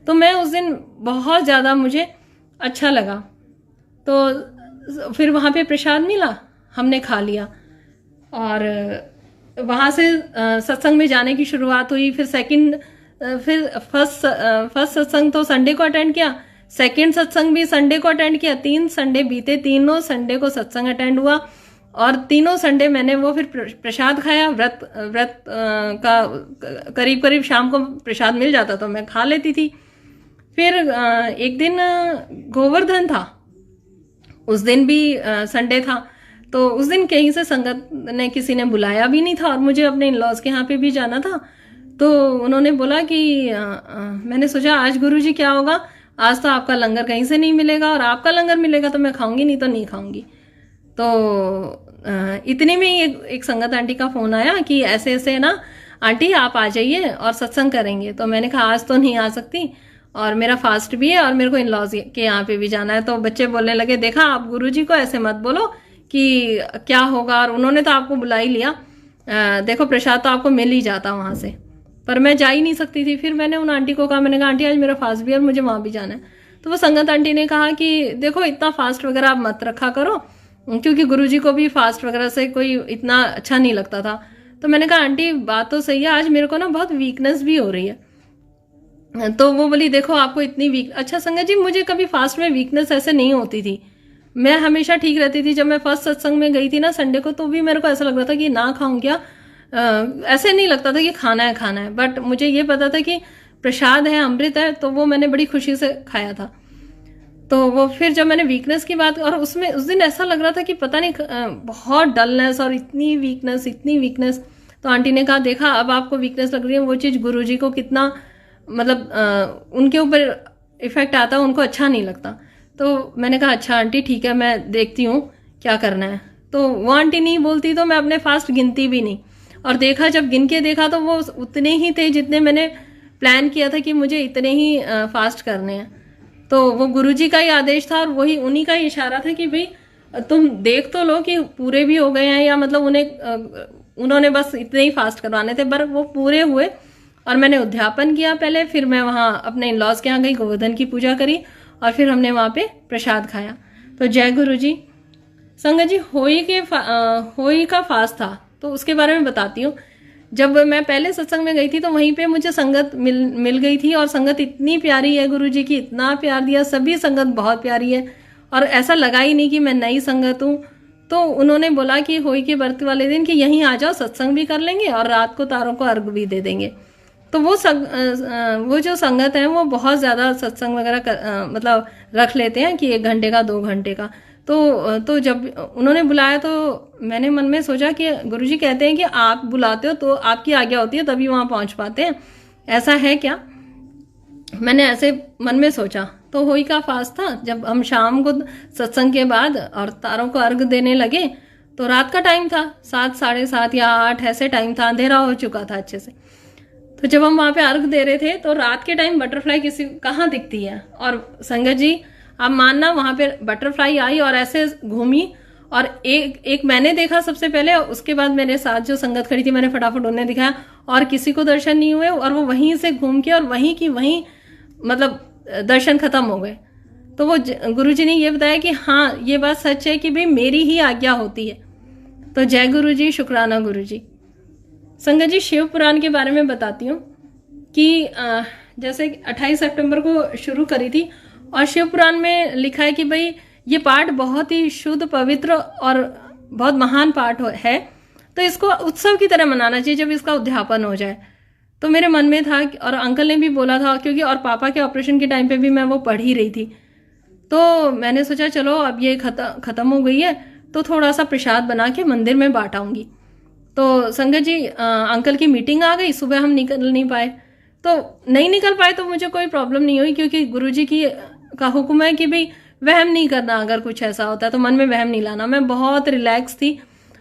तो मैं उस दिन बहुत ज़्यादा मुझे अच्छा लगा। तो फिर वहाँ पे प्रसाद मिला, हमने खा लिया, और वहाँ से सत्संग में जाने की शुरुआत हुई। फिर फर्स्ट सत्संग तो संडे को अटेंड किया, सेकंड सत्संग भी संडे को अटेंड किया। 3 संडे बीते, तीनों संडे को सत्संग अटेंड हुआ, और तीनों संडे मैंने वो फिर प्रसाद खाया। व्रत का करीब करीब शाम को प्रसाद मिल जाता तो मैं खा लेती थी। फिर एक दिन गोवर्धन था, उस दिन भी संडे था, तो उस दिन कहीं से संगत ने किसी ने बुलाया भी नहीं था, और मुझे अपने इन-लॉज के यहाँ पे भी जाना था। तो उन्होंने बोला कि मैंने सोचा आज गुरुजी क्या होगा, आज तो आपका लंगर कहीं से नहीं मिलेगा, और आपका लंगर मिलेगा तो मैं खाऊंगी, नहीं तो नहीं खाऊंगी। तो इतने में ही एक संगत आंटी का फ़ोन आया कि ऐसे ऐसे ना आंटी आप आ जाइए और सत्संग करेंगे। तो मैंने कहा आज तो नहीं आ सकती, और मेरा फास्ट भी है, और मेरे को इन लॉज के यहाँ पे भी जाना है। तो बच्चे बोलने लगे देखा आप गुरुजी को ऐसे मत बोलो कि क्या होगा, और उन्होंने तो आपको बुला ही लिया, देखो प्रसाद तो आपको मिल ही जाता वहाँ से, पर मैं जा ही नहीं सकती थी। फिर मैंने उन आंटी को कहा, मैंने कहा आंटी आज मेरा फास्ट भी है और मुझे वहाँ भी जाना है। तो वो संगत आंटी ने कहा कि देखो इतना फास्ट वगैरह आप मत रखा करो, क्योंकि गुरुजी को भी फास्ट वगैरह से कोई इतना अच्छा नहीं लगता था। तो मैंने कहा आंटी बात तो सही है, आज मेरे को ना बहुत वीकनेस भी हो रही है। तो वो बोली देखो आपको इतनी अच्छा संगत जी मुझे कभी फास्ट में वीकनेस ऐसे नहीं होती थी, मैं हमेशा ठीक रहती थी। जब मैं फर्स्ट सत्संग में गई थी ना संडे को, तो भी मेरे को ऐसा लग रहा था कि ना खाऊं क्या, ऐसे नहीं लगता था कि खाना है, बट मुझे ये पता था कि प्रसाद है, अमृत है, तो वो मैंने बड़ी खुशी से खाया था। तो वो फिर जब मैंने वीकनेस की बात, और उसमें उस दिन ऐसा लग रहा था कि पता नहीं बहुत डलनेस और इतनी वीकनेस। तो आंटी ने कहा देखा अब आपको वीकनेस लग रही है, वो चीज़ गुरुजी को कितना मतलब उनके ऊपर इफेक्ट आता है, उनको अच्छा नहीं लगता। तो मैंने कहा अच्छा आंटी ठीक है, मैं देखती हूँ क्या करना है। तो वो आंटी नहीं बोलती तो मैं अपने फास्ट गिनती भी नहीं, और देखा जब गिन के देखा तो वो उतने ही थे जितने मैंने प्लान किया था कि मुझे इतने ही फास्ट करने हैं। तो वो गुरुजी का ही आदेश था, और वही उन्हीं का ही इशारा था कि भाई तुम देख तो लो कि पूरे भी हो गए हैं, या मतलब उन्होंने बस इतने ही फास्ट करवाने थे, पर वो पूरे हुए। और मैंने उद्यापन किया पहले, फिर मैं वहाँ अपने इन लॉज के यहाँ गई, गोवर्धन की पूजा करी, और फिर हमने वहाँ पे प्रसाद खाया। तो जय गुरु जी। संगत जी होई का फास्ट था, तो उसके बारे में बताती हूँ। जब मैं पहले सत्संग में गई थी तो वहीं पे मुझे संगत मिल गई थी, और संगत इतनी प्यारी है, गुरु जी की इतना प्यार दिया, सभी संगत बहुत प्यारी है, और ऐसा लगा ही नहीं कि मैं नई संगत हूँ। तो उन्होंने बोला कि होई के व्रत वाले दिन कि यहीं आ जाओ, सत्संग भी कर लेंगे और रात को तारों को अर्घ भी दे देंगे। तो वो जो संगत है वो बहुत ज़्यादा सत्संग वगैरह मतलब रख लेते हैं कि 1 घंटे का 2 घंटे का। तो जब उन्होंने बुलाया तो मैंने मन में सोचा कि गुरुजी कहते हैं कि आप बुलाते हो तो आपकी आज्ञा होती है तभी वहाँ पहुँच पाते हैं, ऐसा है क्या? मैंने ऐसे मन में सोचा। तो होई का फास्ट था, जब हम शाम को सत्संग के बाद और तारों को अर्घ देने लगे तो रात का टाइम था, 7, साढ़े 7 या 8 ऐसे टाइम था, अंधेरा हो चुका था अच्छे से। तो जब हम वहाँ पे अर्घ दे रहे थे तो रात के टाइम बटरफ्लाई किसी कहाँ दिखती है, और संगत जी आप मानना वहाँ पे बटरफ्लाई आई और ऐसे घूमी, और एक मैंने देखा सबसे पहले, उसके बाद मेरे साथ जो संगत खड़ी थी मैंने फटाफट उन्हें दिखाया, और किसी को दर्शन नहीं हुए, और वो वहीं से घूम के और वहीं की वहीं मतलब दर्शन खत्म हो गए। तो वो गुरुजी ने ये बताया कि हाँ ये बात सच है कि भाई मेरी ही आज्ञा होती है। तो जय गुरु जी, शुक्राना गुरु जी। संगत जी शिव पुराण के बारे में बताती हूँ कि जैसे 28 सितंबर को शुरू करी थी, और शिव पुराण में लिखा है कि भाई ये पाठ बहुत ही शुद्ध, पवित्र और बहुत महान पाठ है, तो इसको उत्सव की तरह मनाना चाहिए जब इसका उद्यापन हो जाए। तो मेरे मन में था, और अंकल ने भी बोला था, क्योंकि और पापा के ऑपरेशन के टाइम पे भी मैं वो पढ़ ही रही थी। तो मैंने सोचा चलो अब ये खत्म हो गई है तो थोड़ा सा प्रसाद बना के मंदिर में बांटाऊंगी। तो संगत जी अंकल की मीटिंग आ गई, सुबह हम निकल नहीं पाए, तो नहीं निकल पाए तो मुझे कोई प्रॉब्लम नहीं हुई, क्योंकि गुरुजी का हुक्म है कि भाई वहम नहीं करना, अगर कुछ ऐसा होता है तो मन में वहम नहीं लाना। मैं बहुत रिलैक्स थी,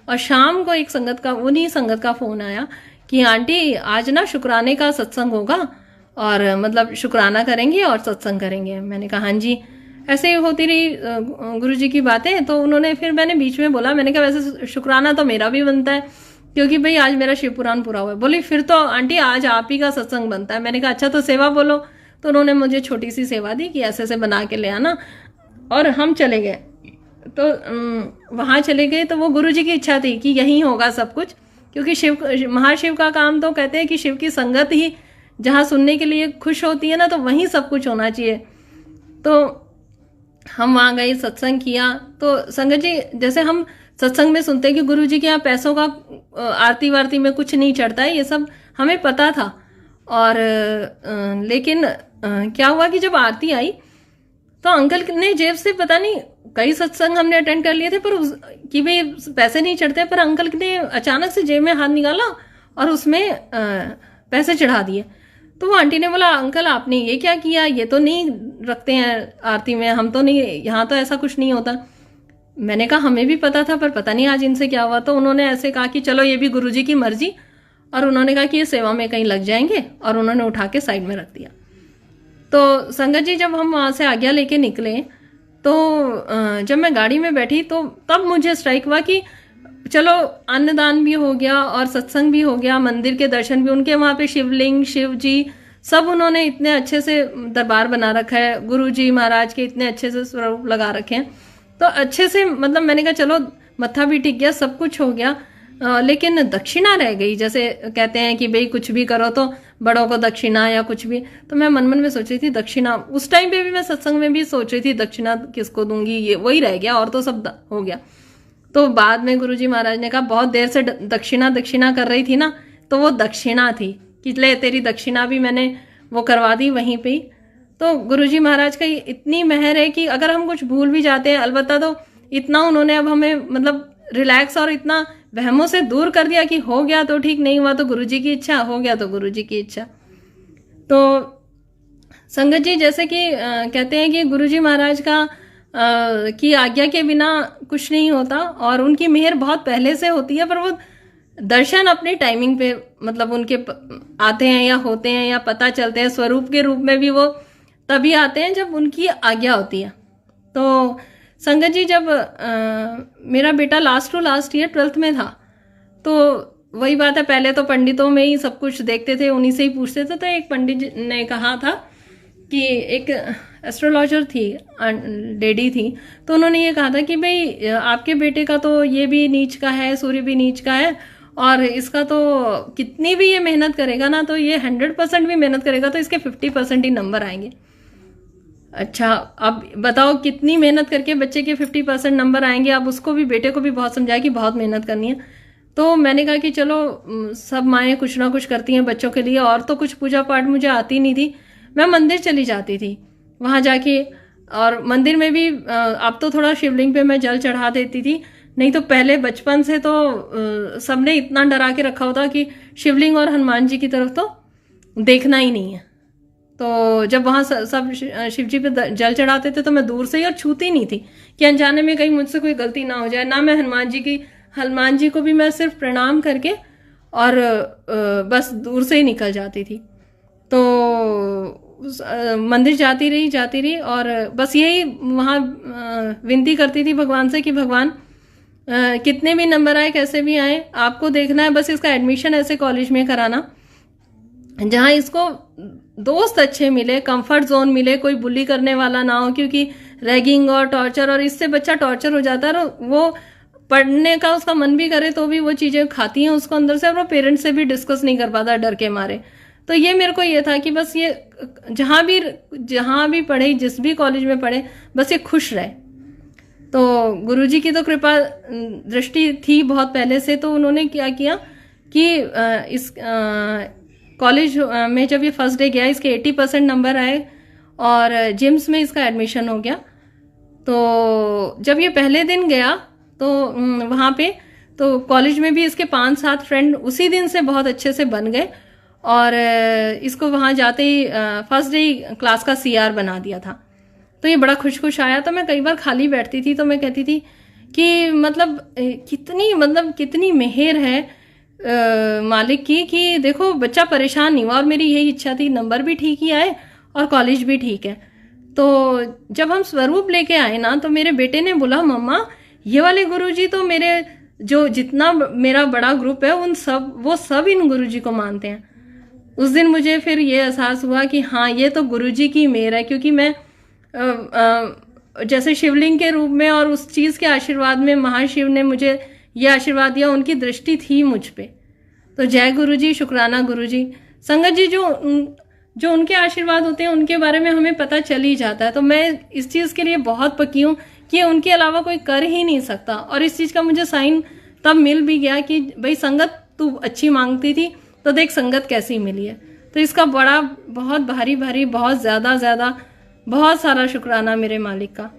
और शाम को एक उन्हीं संगत का फ़ोन आया कि आंटी आज ना शुक्राने का सत्संग होगा, और मतलब शुक्राना करेंगे और सत्संग करेंगे। मैंने कहा हाँ जी। ऐसे ही होती रही गुरुजी की बातें। तो उन्होंने फिर मैंने बीच में बोला, मैंने कहा वैसे शुक्राना तो मेरा भी बनता है, क्योंकि भाई आज मेरा शिव पुराण पूरा हुआ है। बोली फिर तो आंटी आज आप ही का सत्संग बनता है। मैंने कहा अच्छा तो सेवा बोलो। तो उन्होंने मुझे छोटी सी सेवा दी कि ऐसे बना के ले आना, और हम चले गए। तो वहाँ चले गए तो वो गुरुजी की इच्छा थी कि यहीं होगा सब कुछ, क्योंकि महाशिव का काम तो कहते हैं कि शिव की संगत ही जहाँ सुनने के लिए खुश होती है ना, तो वहीं सब कुछ होना चाहिए। तो हम वहाँ गए, सत्संग किया। तो संगत जी जैसे हम सत्संग में सुनते हैं कि गुरु जी के यहाँ पैसों का आरती वारती में कुछ नहीं चढ़ता है, ये सब हमें पता था। और लेकिन क्या हुआ कि जब आरती आई तो अंकल ने जेब से, पता नहीं कई सत्संग हमने अटेंड कर लिए थे पर कि भाई पैसे नहीं चढ़ते, पर अंकल ने अचानक से जेब में हाथ निकाला और उसमें पैसे चढ़ा दिए। तो वो आंटी ने बोला अंकल आपने ये क्या किया, ये तो नहीं रखते हैं आरती में, हम तो नहीं, यहाँ तो ऐसा कुछ नहीं होता। मैंने कहा हमें भी पता था पर पता नहीं आज इनसे क्या हुआ। तो उन्होंने ऐसे कहा कि चलो ये भी गुरुजी की मर्जी, और उन्होंने कहा कि ये सेवा में कहीं लग जाएंगे, और उन्होंने उठा के साइड में रख दिया। तो संगत जी जब हम वहाँ से आज्ञा लेके निकले तो जब मैं गाड़ी में बैठी तो तब मुझे स्ट्राइक हुआ कि चलो अन्नदान भी हो गया और सत्संग भी हो गया, मंदिर के दर्शन भी, उनके वहाँ पे शिवलिंग, शिव जी सब उन्होंने इतने अच्छे से दरबार बना रखा है, गुरु जी महाराज के इतने अच्छे से स्वरूप लगा रखे हैं। तो अच्छे से मतलब मैंने कहा चलो मत्था भी टिक गया, सब कुछ हो गया, लेकिन दक्षिणा रह गई। जैसे कहते हैं कि भाई कुछ भी करो तो बड़ों को दक्षिणा या कुछ भी, तो मैं मन मन में सोच रही थी दक्षिणा। उस टाइम पे भी मैं सत्संग में भी सोच रही थी दक्षिणा किसको दूंगी, ये वही रह गया और तो सब हो गया। तो बाद में गुरुजी महाराज ने कहा बहुत देर से दक्षिणा दक्षिणा कर रही थी ना, तो वो दक्षिणा थी कि ले तेरी दक्षिणा भी मैंने वो करवा दी वहीं पे ही। तो गुरुजी महाराज का इतनी मेहर है कि अगर हम कुछ भूल भी जाते हैं, अलबत्ता तो इतना उन्होंने अब हमें मतलब रिलैक्स और इतना वहमों से दूर कर दिया कि हो गया तो ठीक, नहीं हुआ तो गुरुजी की इच्छा, हो गया तो गुरुजी की इच्छा। तो संगत जी जैसे कि कहते हैं कि गुरुजी महाराज का की आज्ञा के बिना कुछ नहीं होता, और उनकी मेहर बहुत पहले से होती है, पर वो दर्शन अपनी टाइमिंग पे मतलब उनके आते हैं या होते हैं या पता चलते हैं, स्वरूप के रूप में भी वो तभी आते हैं जब उनकी आज्ञा होती है। तो संगत जी जब मेरा बेटा last to last year 12th में था, तो वही बात है, पहले तो पंडितों में ही सब कुछ देखते थे, उन्हीं से ही पूछते थे। तो एक पंडित ने कहा था कि एक एस्ट्रोलॉजर थी, लेडी थी, तो उन्होंने ये कहा था कि भाई आपके बेटे का तो ये भी नीच का है, सूर्य भी नीच का है, और इसका तो कितनी भी ये मेहनत करेगा ना, तो ये 100% भी मेहनत करेगा तो इसके 50% ही नंबर आएंगे। अच्छा, अब बताओ कितनी मेहनत करके बच्चे के 50% नंबर आएंगे। अब उसको भी, बेटे को भी बहुत समझाया कि बहुत मेहनत करनी है। तो मैंने कहा कि चलो, सब माएँ कुछ ना कुछ करती हैं बच्चों के लिए, और तो कुछ पूजा पाठ मुझे आती नहीं थी। मैं मंदिर चली जाती थी, वहाँ जाके, और मंदिर में भी अब तो थोड़ा शिवलिंग पे मैं जल चढ़ा देती थी, नहीं तो पहले बचपन से तो सबने इतना डरा के रखा होता कि शिवलिंग और हनुमान जी की तरफ तो देखना ही नहीं है। तो जब वहाँ सब शिव जी पे जल चढ़ाते थे तो मैं दूर से ही, और छूती नहीं थी कि अनजाने में कहीं मुझसे कोई गलती ना हो जाए। ना मैं हनुमान जी को भी मैं सिर्फ प्रणाम करके और बस दूर से ही निकल जाती थी। तो मंदिर जाती रही, और बस यही वहाँ विनती करती थी भगवान से कि भगवान कितने भी नंबर आए, कैसे भी आए, आपको देखना है, बस इसका एडमिशन ऐसे कॉलेज में कराना जहाँ इसको दोस्त अच्छे मिले, कंफर्ट जोन मिले, कोई बुली करने वाला ना हो, क्योंकि रैगिंग और टॉर्चर, और इससे बच्चा टॉर्चर हो जाता है, और वो पढ़ने का उसका मन भी करे तो भी वो चीज़ें खाती हैं उसको अंदर से, और वो पेरेंट्स से भी डिस्कस नहीं कर पाता डर के मारे। तो ये मेरे को ये था कि बस ये जहाँ भी पढ़े, जिस भी कॉलेज में पढ़े, बस ये खुश रहे। तो गुरुजी की तो कृपा दृष्टि थी बहुत पहले से, तो उन्होंने क्या किया कि इस कॉलेज में जब ये फर्स्ट डे गया, इसके 80% नंबर आए और जिम्स में इसका एडमिशन हो गया। तो जब ये पहले दिन गया तो वहाँ पे तो कॉलेज में भी इसके 5-7 फ्रेंड उसी दिन से बहुत अच्छे से बन गए, और इसको वहाँ जाते ही फर्स्ट डे क्लास का CR बना दिया था। तो ये बड़ा खुश आया। तो मैं कई बार खाली बैठती थी तो मैं कहती थी कि मतलब कितनी मेहर है मालिक की, कि देखो बच्चा परेशान नहीं हुआ, और मेरी यही इच्छा थी, नंबर भी ठीक ही आए और कॉलेज भी ठीक है। तो जब हम स्वरूप लेके आए ना, तो मेरे बेटे ने बोला, मम्मा ये वाले गुरुजी तो मेरे जो जितना मेरा बड़ा ग्रुप है वो सब इन गुरुजी को मानते हैं। उस दिन मुझे फिर ये एहसास हुआ कि हाँ, ये तो गुरुजी की मेहर है, क्योंकि मैं जैसे शिवलिंग के रूप में और उस चीज़ के आशीर्वाद में महाशिव ने मुझे ये आशीर्वाद दिया, उनकी दृष्टि थी मुझ पे। तो जय गुरुजी, शुक्राना गुरुजी। संगत जी, जो उनके आशीर्वाद होते हैं उनके बारे में हमें पता चल ही जाता है। तो मैं इस चीज़ के लिए बहुत पक्की हूँ कि उनके अलावा कोई कर ही नहीं सकता, और इस चीज़ का मुझे साइन तब मिल भी गया कि भाई संगत तू अच्छी मांगती थी तो देख संगत कैसी मिली है। तो इसका बहुत भारी बहुत ज़्यादा बहुत सारा शुक्राना मेरे मालिक का।